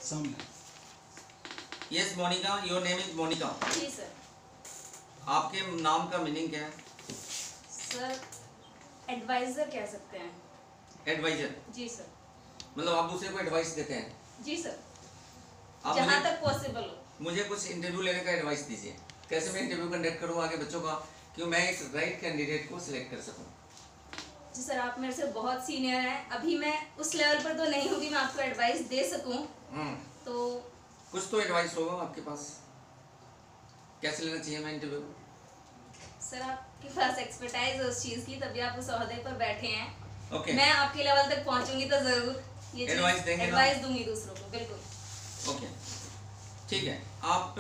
Some. Yes, Monica, your name is Monica. जी sir. आपके नाम का मीनिंग क्या है? सर एडवाइजर कह सकते हैं. एडवाइजर. जी सर. मतलब आप दूसरे को एडवाइस देते हैं? जी सर. आप जहाँ तक पॉसिबल हो. मुझे कुछ इंटरव्यू लेने का एडवाइस दीजिए. कैसे मैं इंटरव्यू कंडक्ट करूँ आगे बच्चों का, कि मैं एक राइट कैंडिडेट को सिलेक्ट कर सकूँ? जी सर, आप मेरे से बहुत सीनियर हैं. अभी मैं उस लेवल पर तो नहीं हूँ कि मैं आपको एडवाइस दे सकूँ. तो कुछ तो एडवाइस होगा आपके पास. कैसे लेना चाहिए मैं इंटरव्यू? सर आपके पास एक्सपर्टाइज है उस चीज़ की, तभी आप उस ओहदे पर बैठे हैं. ओके. मैं आपके लेवल तक पहुँचूंगी तो ज़रूर ये एडवाइस देंगे ना? एडवाइस दूंगी दूसरों को. बिल्कुल. ओके, ठीक है. आप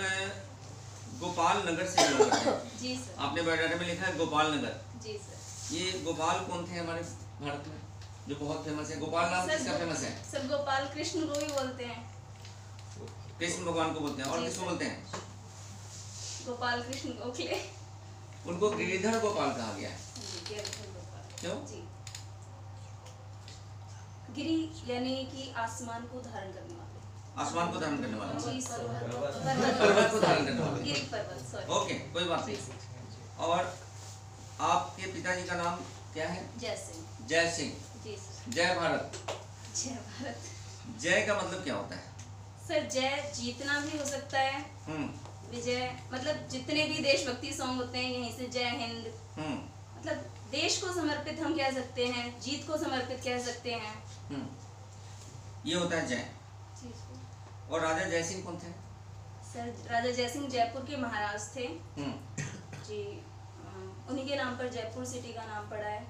गोपाल नगर से बिलोंग करते हैं? जी सर. आपने बायोडाटा में लिखा है गोपाल नगर. जी सर. ये गोपाल कौन थे हमारे भारत में जो बहुत फेमस है? गोपाल नाम किसका फेमस है? सर गोपाल कृष्ण को ही बोलते हैं. कृष्ण भगवान को बोलते हैं. और किसको बोलते हैं? गोपाल कृष्ण गोखले. उनको गिरिधर गोपाल कहा गया है. क्यों? जी. गिरी यानी कि आसमान को धारण करने वाले. आसमान को धारण करने वाला. जी सर. पर्वत को धारण करने वाला. गिरी पर्वत. सॉरी. ओके, कोई बात नहीं. और आपके पिताजी का नाम क्या है? जय सिंह. जय सिंह. जी सर. जय भारत. जय भारत. जय का मतलब क्या होता है? सर जय जीतना भी हो सकता है. विजय मतलब जितने भी देशभक्ति सॉन्ग होते हैं यहीं से जय हिंद. मतलब देश को समर्पित हम कह सकते हैं, जीत को समर्पित कह सकते हैं. ये होता है जय. और राजा जय सिंह कौन थे? सर राजा जय सिंह जयपुर के महाराज थे. जी. उन्हीं के नाम पर जयपुर सिटी का नाम पड़ा है.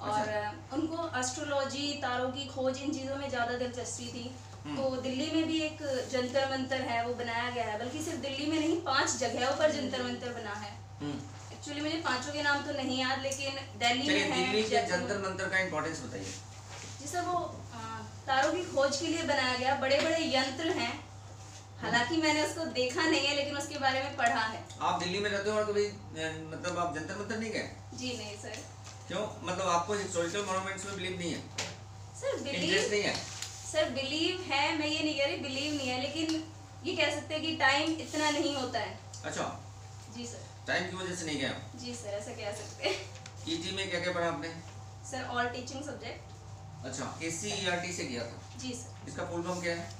और उनको एस्ट्रोलॉजी, तारों की खोज, इन चीज़ों में ज़्यादा दिलचस्पी थी. तो दिल्ली में भी एक जंतर मंतर है, वो बनाया गया है. बल्कि सिर्फ दिल्ली में नहीं, 5 जगहों पर जंतर मंतर बना है. एक्चुअली मुझे 5 के नाम तो नहीं याद, लेकिन दिल्ली में है. दिल्ली के जंतर मंतर का इंपॉर्टेंस बताइए. जी सर, वो तारों की खोज के लिए बनाया गया. बड़े बड़े यंत्र हैं. हालांकि मैंने उसको देखा नहीं है, लेकिन उसके बारे में पढ़ा है. आप दिल्ली में रहते हो और कभी मतलब आप जंतर मंतर नहीं गए? जी नहीं सर. क्यों? मतलब आपको हिस्टोरिकल मॉन्यूमेंट्स में बिलीव नहीं है? सर इंटरेस्ट नहीं है? सर बिलीव है, मैं ये नहीं कह रही बिलीव नहीं है, लेकिन ये कह सकते हैं कि टाइम इतना नहीं होता है. अच्छा. जी सर. टाइम की वजह से नहीं गया? जी सर, ऐसा कह सकते हैं. ईटी में क्या क्या पढ़ा आपने? Sir all teaching subject. अच्छा, एससीईआरटी से किया था? जी सर. इसका फुल फॉर्म क्या है?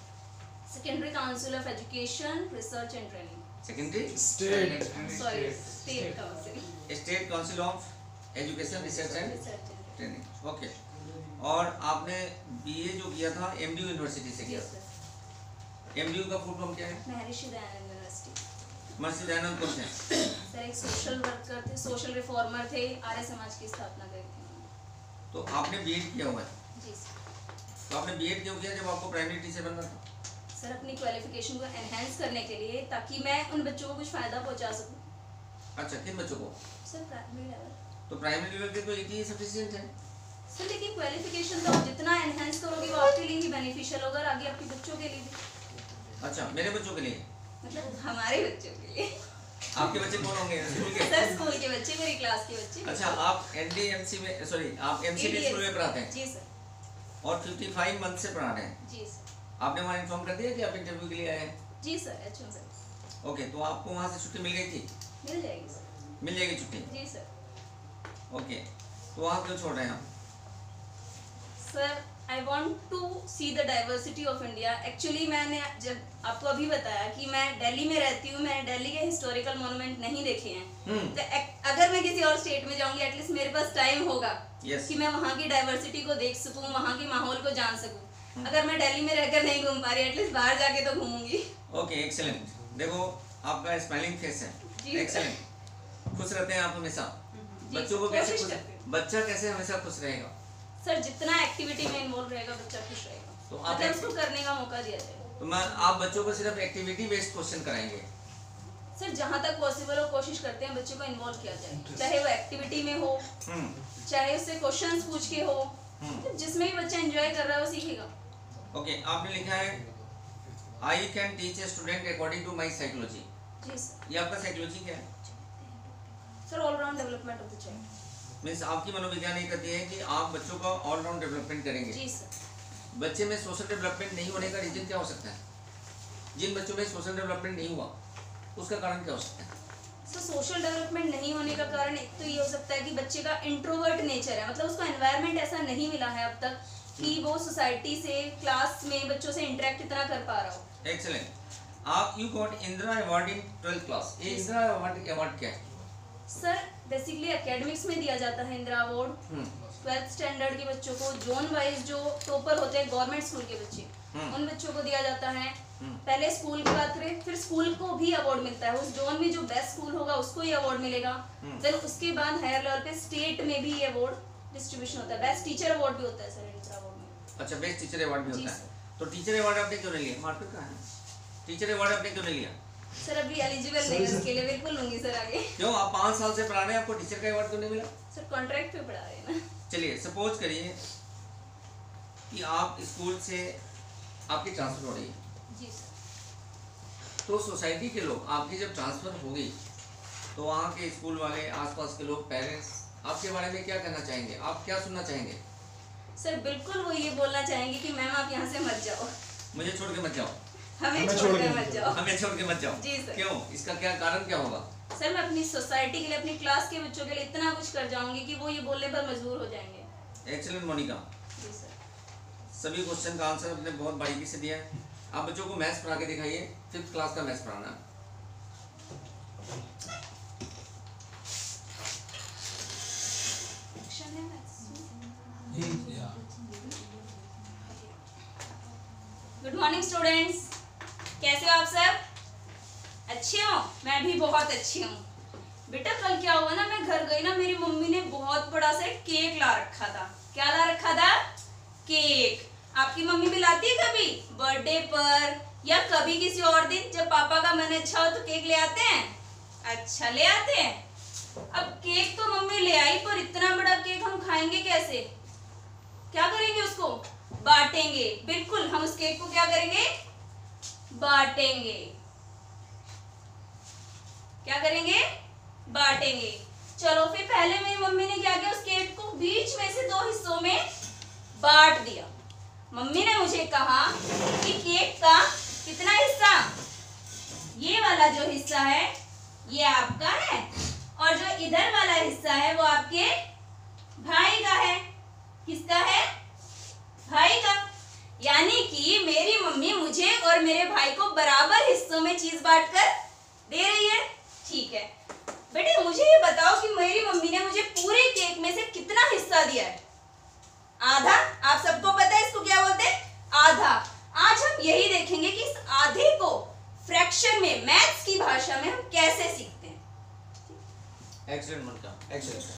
Secondary council of education, research and training. Secondary State. Sorry, state council. State council of education research and research and training. Okay. और आपने बीए जो किया था एमडीयू यूनिवर्सिटी से किया था. एमडीयू का फुल फॉर्म क्या है? महर्षि दयानंद यूनिवर्सिटी. महर्षि दयानंद कौन थे? सर एक सोशल वर्कर थे, सोशल रिफॉर्मर थे. आर्य समाज की स्थापना करी थी. तो आपने बीएड किया हुआ है? जी सर. तो आपने बीएड क्यों किया जब आपको प्राइमरी टीचर बनना था? सर अपनी क्वालिफिकेशन को एनहेंस करने के लिए, ताकि मैं उन बच्चों को कुछ फायदा पहुंचा सकूं. अच्छा, किन बच्चों को? Sir primary level. तो प्राइमरी लेवल के तो ईटी सफिशिएंट है. सर लेकिन क्वालिफिकेशन तो आप जितना एनहेंस करोगे वो आपके लिए ही बेनिफिशियल होगा और आगे आपके बच्चों के लिए भी. अच्छा, मेरे बच्चों के लिए? मतलब हमारे बच्चों के लिए. आपके बच्चे कौन होंगे स्कूल के? सर स्कूल के बच्चे, मेरी क्लास के बच्चे. अच्छा, आप एनडीएमसी में, सॉरी आप एमसीडी स्कूल में पढ़ाते हैं? जी सर. और 55 मंथ से पढ़ा रहे हैं? जी सर. आपने वहाँ इन्फॉर्म कर दिया कि आप इंटरव्यू के लिए आए हैं? जी सर. अच्छा सर. ओके, तो आपको वहाँ से छुट्टी मिल गई थी? मिल जाएगी सर. मिल जाएगी छुट्टी? जी सर. ओके, तो वहाँ क्यों छोड़ रहे हैं आप? Sir I want to see the diversity of India. Actually मैंने जब आपको अभी बताया कि मैं दिल्ली में रहती हूँ, मैंने दिल्ली के हिस्टोरिकल मॉन्यूमेंट नहीं देखे हैं. तो अगर मैं किसी और स्टेट में जाऊंगी, एटलीस्ट मेरे पास टाइम होगा कि मैं वहाँ की डाइवर्सिटी को देख सकूँ, वहाँ के माहौल को जान सकूँ. अगर मैं दिल्ली में रहकर नहीं घूम पा रही, एटलीस्ट बाहर जाके तो घूमूंगी. Okay, excellent. देखो आपका स्माइलिंग फेस है. एक्सेलेंट. खुश रहते हैं आप हमेशा. बच्चों को कैसे खुश? बच्चा कैसे हमेशा खुश रहेगा? सर जितना एक्टिविटी में इन्वॉल्व रहेगा बच्चा खुश रहेगा. तो आप मतलब उसको करने का मौका दिया जाए. तो मैं आप बच्चों को सिर्फ एक्टिविटी बेस्ड क्वेश्चन कराएंगे? सर जहाँ तक पॉसिबल हो कोशिश करते हैं बच्चों को इन्वॉल्व किया जाए, चाहे वो एक्टिविटी में हो, चाहे उससे क्वेश्चंस पूछ के हो. जिसमें भी बच्चा एंजॉय कर रहा है वो सीखेगा. ओके, आपने लिखा है I can teach a student according to my psychology. जी सर. ये आपका साइकोलॉजी क्या है? Sir all round development of the child. Means आपकी मनोविज्ञान ये कहती है कि आप बच्चों का ऑल राउंड डेवलपमेंट करेंगे. जी सर. बच्चे में सोशल डेवलपमेंट नहीं होने का रीजन क्या हो सकता है? जिन बच्चों में सोशल डेवलपमेंट नहीं हुआ, उसका कारण क्या हो सकता है? सोशल डेवलपमेंट नहीं होने का कारण एक तो ये हो सकता है कि बच्चे का इंट्रोवर्ट नेचर है, मतलब उसको एनवायरनमेंट ऐसा नहीं मिला है अब तक कि वो सोसाइटी से, क्लास में बच्चों से इंटरेक्ट इतना कर पा रहा हो। एक्सीलेंट। आप you got Indira award in 12th class. ये इंदिरा अवार्ड क्या है? सर बेसिकली एकेडमिक्स में दिया जाता है इंदिरा अवार्ड 12th स्टैंडर्ड के बच्चों को, जोन वाइज जो टॉपर होते हैं गवर्नमेंट स्कूल के बच्चे, उन बच्चों को दिया जाता है। पहले स्कूल की बात करें, फिर स्कूल को भी अवार्ड मिलता है, उस जोन में जो बेस्ट स्कूल होगा उसको ही अवार्ड मिलेगा। देन उसके बाद हायर लेवल पे स्टेट में भी ये अवार्ड डिस्ट्रीब्यूशन होता है। बेस्ट टीचर अवार्ड भी होता है सर इंदिरा अवार्ड में। अच्छा, बेस्ट टीचर अवार्ड भी होता है। तो टीचर अवार्ड आपने क्यों नहीं लिया? मार्केट कहाँ है? टीचर अवार्ड आपने क्यों नहीं लिया? सर अभी एलिजिबल नहीं है उसके लिए, बिल्कुल लूंगी सर आगे। क्यों? आप 5 साल से पढ़ा रहे हैं, आपको टीचर का अवार्ड क्यों नहीं मिला? सर कॉन्ट्रैक्ट पे पढ़ा रहे हैं ना। चलिए सपोज करिए कि आप स्कूल से आपकी ट्रांसफर हो रही है जी सर। तो सोसाइटी के लोग आपकी जब ट्रांसफर होगी तो वहाँ के स्कूल वाले, आसपास के लोग, पेरेंट्स आपके बारे में क्या कहना चाहेंगे? आप क्या सुनना चाहेंगे? सर बिल्कुल वो ये बोलना चाहेंगे कि मैम आप यहाँ से मत जाओ, मुझे छोड़ के मत जाओ, हमें छोड़ के मत जाओ, हमें छोड़ के मत जाओ। जी सर। क्यों? इसका क्या कारण क्या होगा? सर मैं अपनी सोसाइटी के लिए, अपनी क्लास के बच्चों के लिए इतना कुछ कर जाऊंगी कि वो ये बोलने पर मजबूर हो जाएंगे। एक्सीलेंट मोनिका, जी सर। सभी क्वेश्चन का आंसर आपने बहुत बारीकी से दिया है। आप बच्चों को मैथ्स पढ़ा के दिखाइए, 5th क्लास का मैथ्स पढ़ाना। गुड मॉर्निंग स्टूडेंट्स, कैसे हो आप सब? अच्छे हो? मैं भी बहुत अच्छी हूँ। बेटा कल क्या हुआ ना, मैं घर गई ना, मेरी मम्मी ने बहुत बड़ा सा केक ला रखा था। क्या ला रखा था? केक। आपकी मम्मी भी लाती है कभी बर्थडे पर या कभी किसी और दिन जब पापा का मन अच्छा हो तो केक ले आते हैं? अच्छा ले आते हैं। अब केक तो मम्मी ले आई, पर इतना बड़ा केक हम खाएंगे कैसे? क्या करेंगे उसको? बांटेंगे। बिल्कुल, हम उस केक को क्या करेंगे? बांटेंगे। क्या करेंगे? बांटेंगे। चलो फिर पहले मेरी मम्मी ने क्या किया, उस केक को बीच में से 2 हिस्सों में बांट दिया। मम्मी ने मुझे कहा कि केक का कितना हिस्सा? ये वाला जो हिस्सा है ये आपका है, और जो इधर वाला हिस्सा है वो आपके भाई का है। किसका है? भाई का। यानी कि मेरी मम्मी मुझे और मेरे भाई को बराबर हिस्सों में चीज बांट कर दे रही है। ठीक है बेटे, मुझे ये बताओ कि मेरी मम्मी ने मुझे पूरे केक में से कितना हिस्सा दिया है? आधा। आप सबको पता है इसको क्या बोलते हैं? आधा। आज हम यही देखेंगे कि इस आधे को फ्रैक्शन में, मैथ्स की भाषा में हम कैसे सीखते हैं। Excellent Monica, excellent.